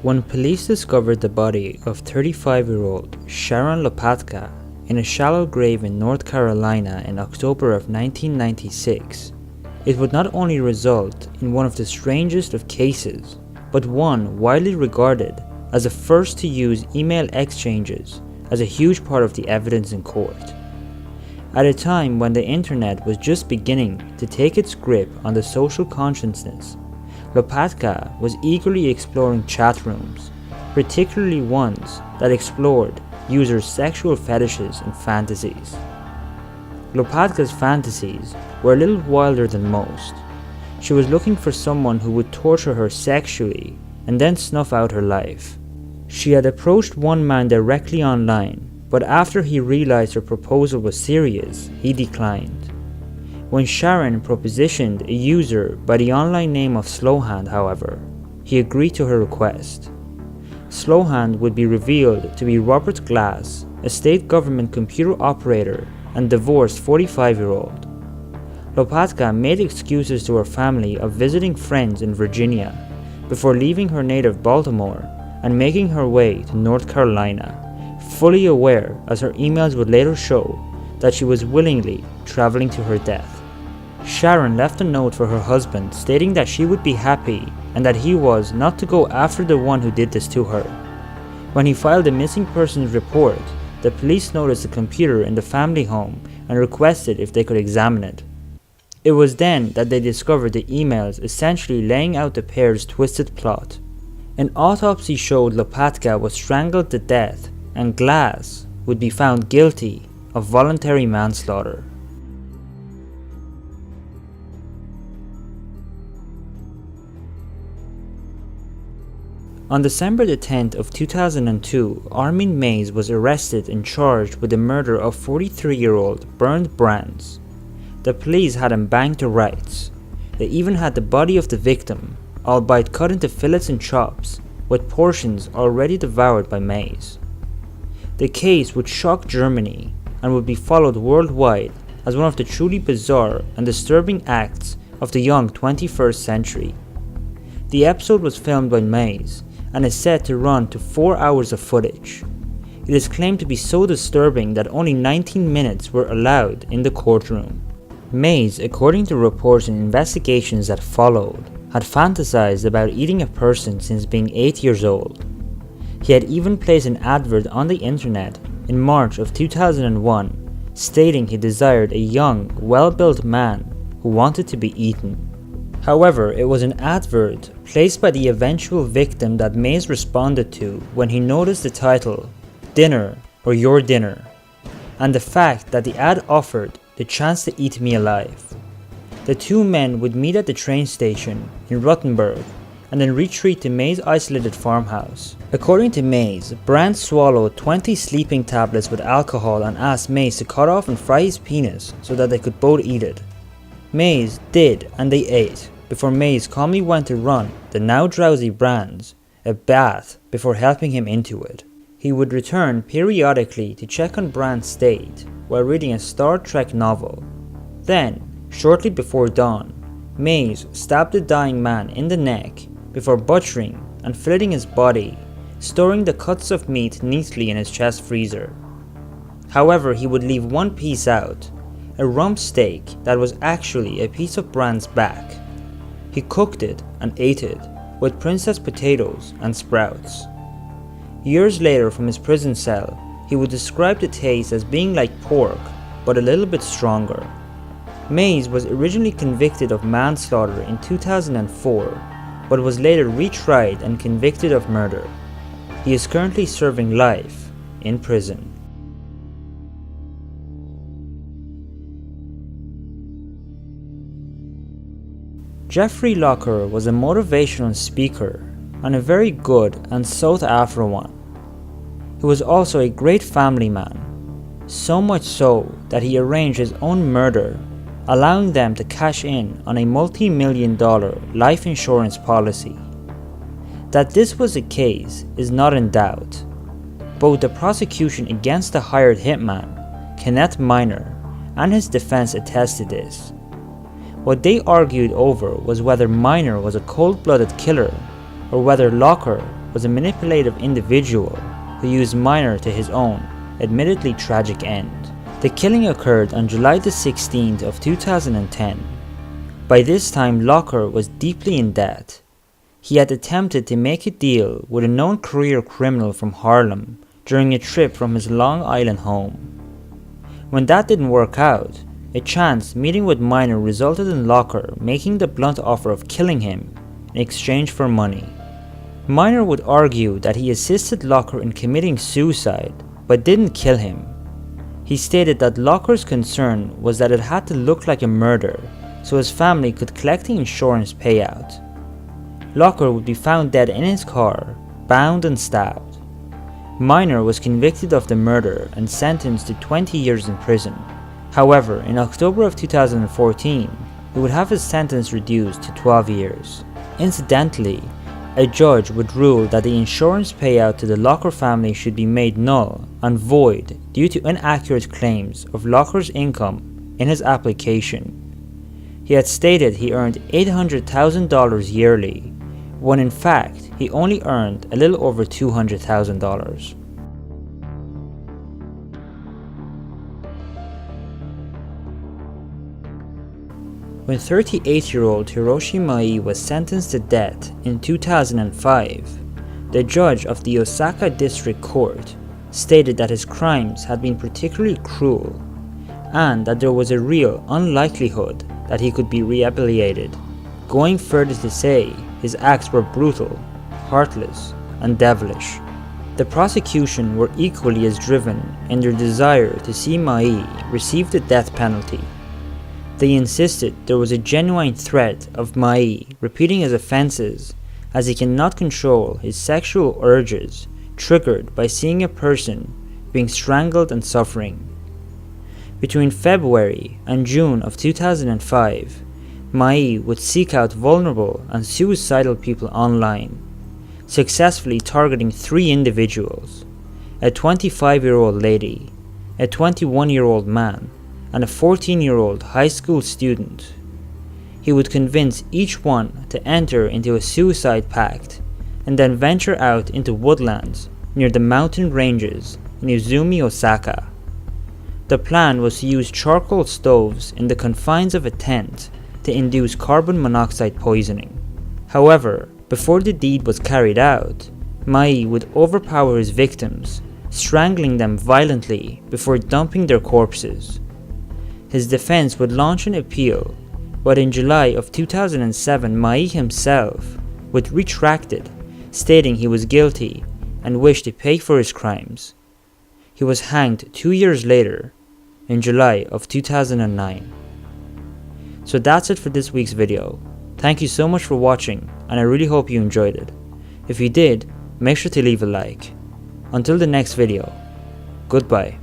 When police discovered the body of 35-year-old Sharon Lopata in a shallow grave in North Carolina in October of 1996, it would not only result in one of the strangest of cases, but one widely regarded as the first to use email exchanges as a huge part of the evidence in court. At a time when the internet was just beginning to take its grip on the social consciousness, Lopata was eagerly exploring chat rooms, particularly ones that explored users' sexual fetishes and fantasies. Lopata's fantasies were a little wilder than most. She was looking for someone who would torture her sexually and then snuff out her life. She had approached one man directly online, but after he realized her proposal was serious, he declined. When Sharon propositioned a user by the online name of Slowhand, however, he agreed to her request. Slowhand would be revealed to be Robert Glass, a state government computer operator and divorced 45-year-old. Lopata made excuses to her family of visiting friends in Virginia before leaving her native Baltimore and making her way to North Carolina, fully aware, as her emails would later show, that she was willingly traveling to her death. Sharon left a note for her husband stating that she would be happy and that he was not to go after the one who did this to her. When he filed a missing persons report, the police noticed the computer in the family home and requested if they could examine it. It was then that they discovered the emails essentially laying out the pair's twisted plot. An autopsy showed Lopata was strangled to death and Glass would be found guilty of voluntary manslaughter. On December the 10th of 2002, Armin Mays was arrested and charged with the murder of 43-year-old Bernd Brandt. The police had him banged to rights. They even had the body of the victim, albeit cut into fillets and chops, with portions already devoured by Mays. The case would shock Germany and would be followed worldwide as one of the truly bizarre and disturbing acts of the young 21st century. The episode was filmed by Mays and is said to run to 4 hours of footage. It is claimed to be so disturbing that only 19 minutes were allowed in the courtroom. Mays, according to reports and investigations that followed, had fantasized about eating a person since being 8 years old. He had even placed an advert on the internet in March of 2001 stating he desired a young, well-built man who wanted to be eaten. However, it was an advert placed by the eventual victim that Mays responded to when he noticed the title, "Dinner or Your Dinner," and the fact that the ad offered the chance to eat me alive. The two men would meet at the train station in Rothenburg and then retreat to Mays' isolated farmhouse. According to Mays, Brandt swallowed 20 sleeping tablets with alcohol and asked Mays to cut off and fry his penis so that they could both eat it. Mays did, and they ate, before Mays calmly went to run the now drowsy Brandt a bath before helping him into it. He would return periodically to check on Brandt's state while reading a Star Trek novel. Then, shortly before dawn, Mays stabbed the dying man in the neck before butchering and filleting his body, storing the cuts of meat neatly in his chest freezer. However, he would leave one piece out, a rump steak that was actually a piece of Brandt's back. He cooked it and ate it with princess potatoes and sprouts. Years later, from his prison cell, he would describe the taste as being like pork, but a little bit stronger. Mays was originally convicted of manslaughter in 2004, but was later retried and convicted of murder. He is currently serving life in prison. Jeffrey Locker was a motivational speaker and a very good and sought after one. He was also a great family man, so much so that he arranged his own murder, allowing them to cash in on a multi-million-dollar life insurance policy. That this was the case is not in doubt. Both the prosecution against the hired hitman, Kenneth Miner, and his defense attested this. What they argued over was whether Miner was a cold-blooded killer or whether Locker was a manipulative individual who used Miner to his own, admittedly tragic end. The killing occurred on July the 16th of 2010. By this time, Locker was deeply in debt. He had attempted to make a deal with a known career criminal from Harlem during a trip from his Long Island home. When that didn't work out, a chance meeting with Miner resulted in Locker making the blunt offer of killing him in exchange for money. Miner would argue that he assisted Locker in committing suicide but didn't kill him. He stated that Locker's concern was that it had to look like a murder so his family could collect the insurance payout. Locker would be found dead in his car, bound and stabbed. Miner was convicted of the murder and sentenced to 20 years in prison. However, in October of 2014, he would have his sentence reduced to 12 years. Incidentally, a judge would rule that the insurance payout to the Locker family should be made null and void due to inaccurate claims of Locker's income in his application. He had stated he earned $800,000 yearly, when in fact he only earned a little over $200,000. When 38-year-old Hiroshi Mai was sentenced to death in 2005, the judge of the Osaka District Court stated that his crimes had been particularly cruel and that there was a real unlikelihood that he could be rehabilitated, going further to say his acts were brutal, heartless, and devilish. The prosecution were equally as driven in their desire to see Mai receive the death penalty. They insisted there was a genuine threat of Mai repeating his offenses, as he cannot control his sexual urges triggered by seeing a person being strangled and suffering. Between February and June of 2005, Mai would seek out vulnerable and suicidal people online, successfully targeting 3 individuals: a 25-year-old lady, a 21-year-old man, and a 14-year-old high school student. He would convince each one to enter into a suicide pact and then venture out into woodlands near the mountain ranges in Izumi, Osaka. The plan was to use charcoal stoves in the confines of a tent to induce carbon monoxide poisoning. However, before the deed was carried out, Mai would overpower his victims, strangling them violently before dumping their corpses. His defense would launch an appeal, but in July of 2007, Mai himself would retract it, stating he was guilty and wished to pay for his crimes. He was hanged 2 years later, in July of 2009. So that's it for this week's video. Thank you so much for watching, and I really hope you enjoyed it. If you did, make sure to leave a like. Until the next video, goodbye.